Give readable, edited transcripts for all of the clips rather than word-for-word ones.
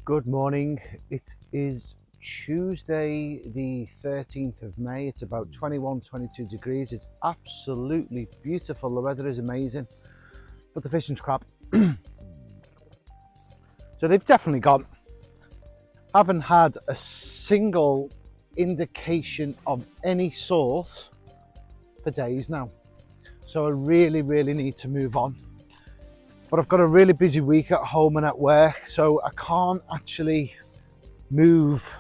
Good morning. It is Tuesday the 13th of May. It's about 22 degrees. It's absolutely beautiful. The weather is amazing, but the fishing's crap. So they've definitely gone. Haven't had a single indication of any sort for days now. So I really need to move on. But I've got a really busy week at home and at work, so I can't actually move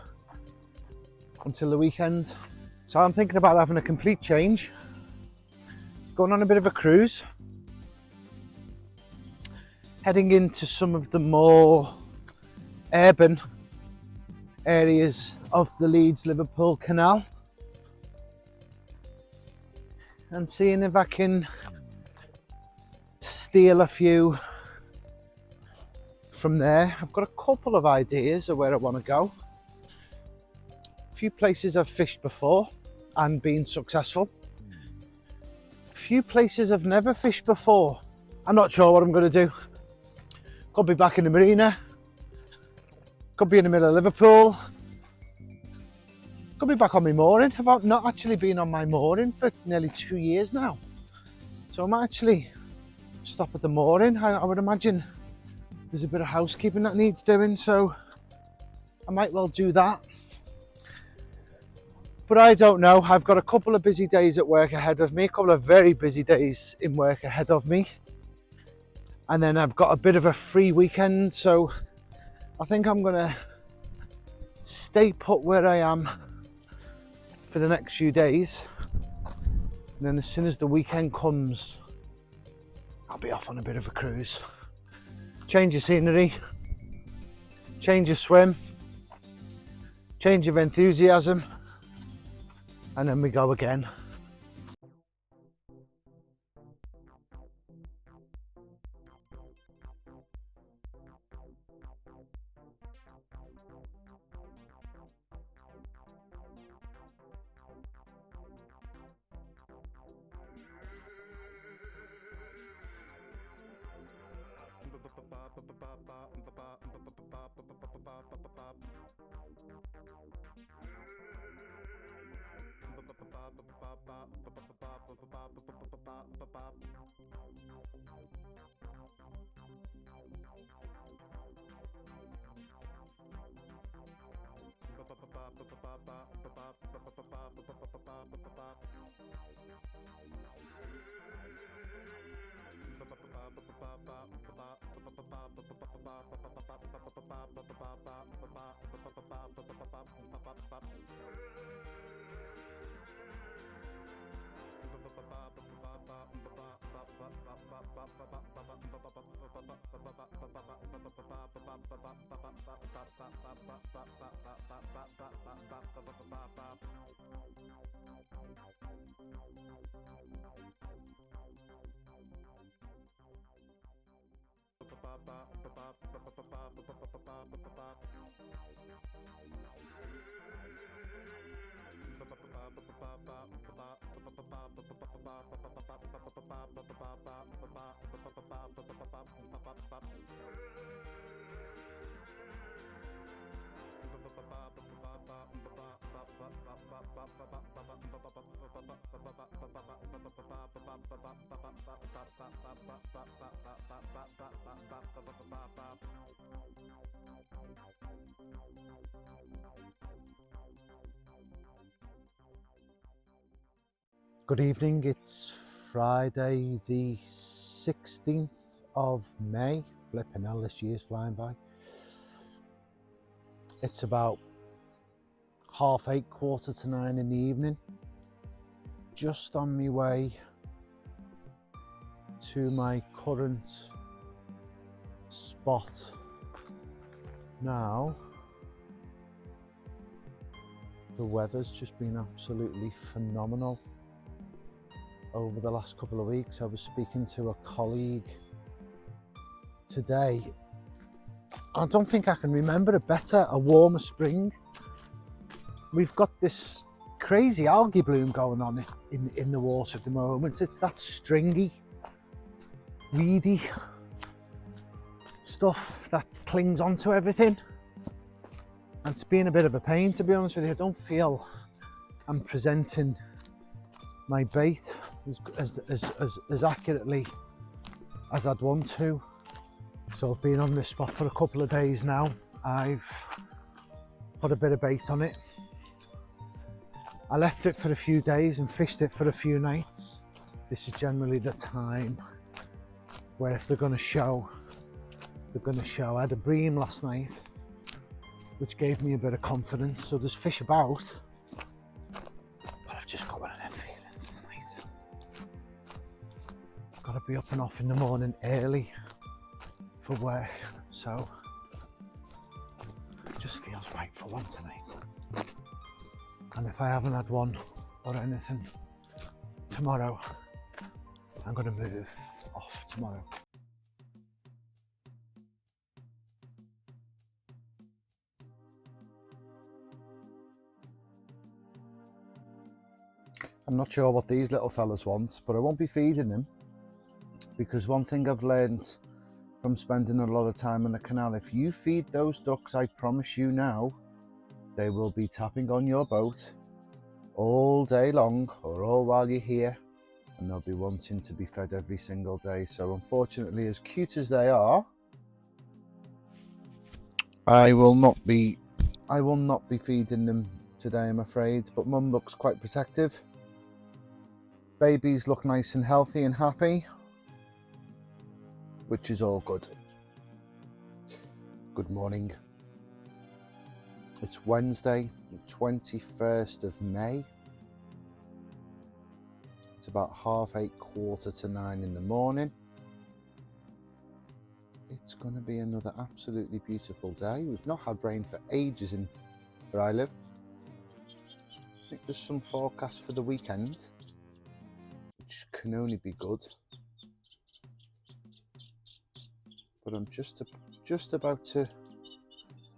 until the weekend. So I'm thinking about having a complete change, going on a bit of a cruise, heading into some of the more urban areas of the Leeds Liverpool Canal and seeing if I can steal a few from there. I've got a couple of ideas of where I want to go. A few places I've fished before and been successful. A few places I've never fished before. I'm not sure what I'm going to do. Could be back in the marina. Could be in the middle of Liverpool. Could be back on my mooring. I've not actually been on my mooring for nearly 2 years now. So I might actually stop at the mooring. I would imagine there's a bit of housekeeping that needs doing, so I might well do that. But I don't know. I've got a couple of busy days at work ahead of me, a couple of very busy days in work ahead of me. And then I've got a bit of a free weekend, so I think I'm gonna stay put where I am for the next few days. And then as soon as the weekend comes, I'll be off on a bit of a cruise. Change of scenery, change of swim, change of enthusiasm, and then we go again. Good evening, it's Friday the 16th of May. Flipping hell, this year's flying by. It's about 8:30, 8:45 in the evening. Just on my way to my current spot now. The weather's just been absolutely phenomenal over the last couple of weeks. I was speaking to a colleague today. I don't think I can remember a warmer spring. We've got this crazy algae bloom going on in the water at the moment. It's that stringy, weedy stuff that clings onto everything. And it's been a bit of a pain, to be honest with you. I don't feel I'm presenting my bait as accurately as I'd want to. So I've been on this spot for a couple of days now. I've put a bit of bait on it. I left it for a few days and fished it for a few nights. This is generally the time where if they're going to show, they're going to show. I had a bream last night, which gave me a bit of confidence. So there's fish about, but I've just got one of them feelings tonight. I've got to be up and off in the morning early for work, so it just feels right for one tonight. And if I haven't had one or anything tomorrow, I'm going to move off tomorrow. I'm not sure what these little fellas want, but I won't be feeding them, because one thing I've learned from spending a lot of time on the canal, if you feed those ducks, I promise you now, they will be tapping on your boat all day long or all while you're here, and they'll be wanting to be fed every single day. So unfortunately, as cute as they are, I will not be feeding them today, I'm afraid. But Mum looks quite protective. Babies look nice and healthy and happy, which is all good. Good morning. It's Wednesday, the 21st of May. It's about 8:30, 8:45 in the morning. It's going to be another absolutely beautiful day. We've not had rain for ages in where I live. I think there's some forecast for the weekend, which can only be good. But I'm just about to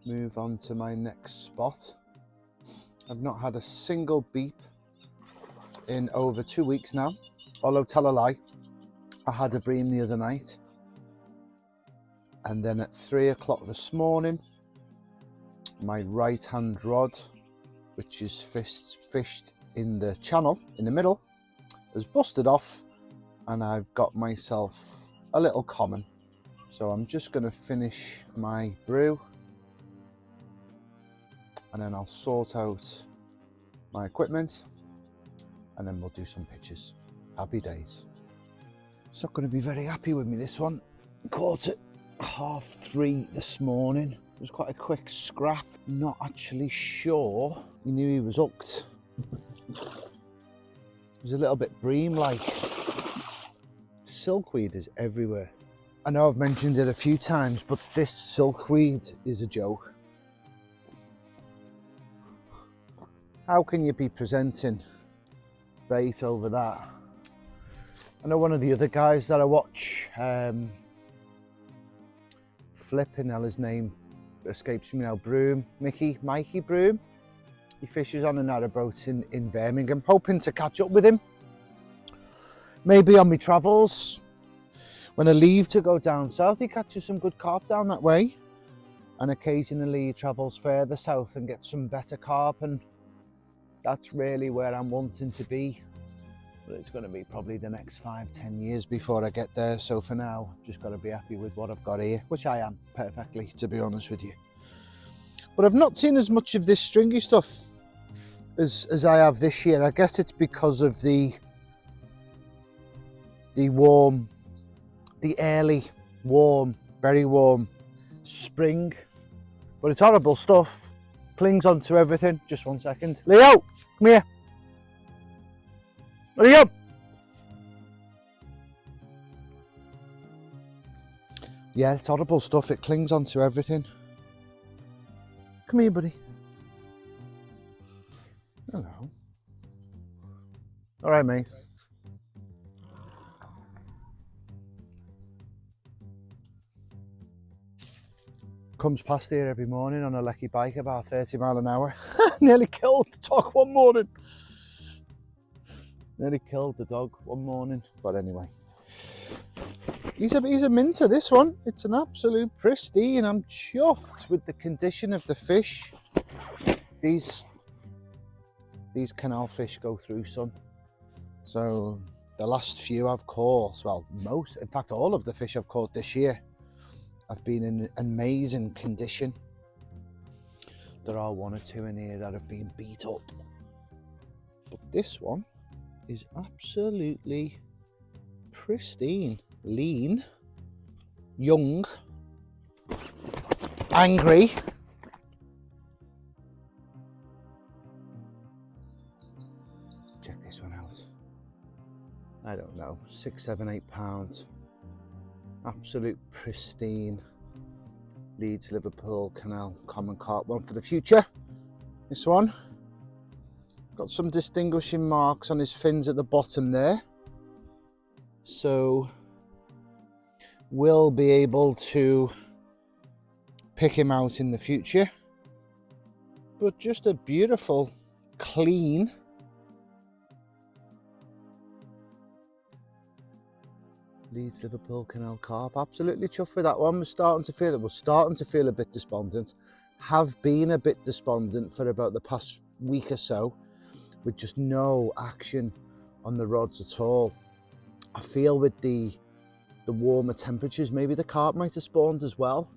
move on to my next spot. I've not had a single beep in over 2 weeks now, although tell a lie, I had a bream the other night, and then at 3 o'clock this morning, my right hand rod, which is fished in the channel in the middle, has busted off, and I've got myself a little common. So I'm just going to finish my brew, and then I'll sort out my equipment, and then we'll do some pictures. Happy days. It's not going to be very happy with me, this one. Caught it 3:30 this morning. It was quite a quick scrap. Not actually sure. We knew he was hooked. It was a little bit bream-like. Silkweed is everywhere. I know I've mentioned it a few times, but this silkweed is a joke. How can you be presenting bait over that? I know one of the other guys that I watch, flipping hell, his name escapes me now, Mikey Broom. He fishes on a narrowboat in Birmingham, hoping to catch up with him. Maybe on my travels. When I leave to go down south, he catches some good carp down that way. And occasionally he travels further south and gets some better carp, and that's really where I'm wanting to be. But it's going to be probably the next 5-10 years before I get there. So for now, I've just got to be happy with what I've got here, which I am perfectly, to be honest with you. But I've not seen as much of this stringy stuff as I have this year. I guess it's because of the early warm, very warm spring. But it's horrible stuff. Clings onto everything. Just 1 second. Leo, come here. Hurry up! Yeah, it's horrible stuff. It clings onto everything. Come here, buddy. Hello. All right, mate. Comes past here every morning on a lecky bike about 30 mile an hour. Nearly killed the dog one morning. Nearly killed the dog one morning. But anyway, he's a minter, this one. It's an absolute pristine. I'm chuffed with the condition of the fish. These canal fish go through some. So the last few I've caught, well, most, in fact, all of the fish I've caught this year have been in amazing condition. There are one or two in here that have been beat up. But this one is absolutely pristine, lean, young, angry. Check this one out. I don't know, 6, 7, 8 pounds. Absolute pristine Leeds Liverpool Canal common carp, one for the future. This one got some distinguishing marks on his fins at the bottom there, so we'll be able to pick him out in the future. But just a beautiful, clean Leeds Liverpool Canal carp. Absolutely chuffed with that one. We're starting to feel a bit despondent. Have been a bit despondent for about the past week or so, with just no action on the rods at all. I feel with the warmer temperatures, maybe the carp might have spawned as well,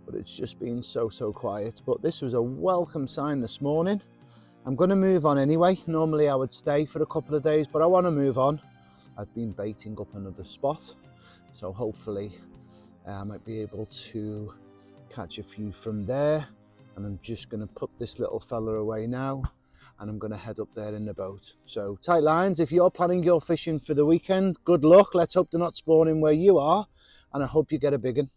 but it's just been so quiet. But this was a welcome sign this morning. I'm going to move on anyway. Normally I would stay for a couple of days, but I want to move on. I've been baiting up another spot, so hopefully I might be able to catch a few from there. And I'm just going to put this little fella away now, and I'm going to head up there in the boat. So tight lines, if you're planning your fishing for the weekend, good luck. Let's hope they're not spawning where you are, and I hope you get a big one.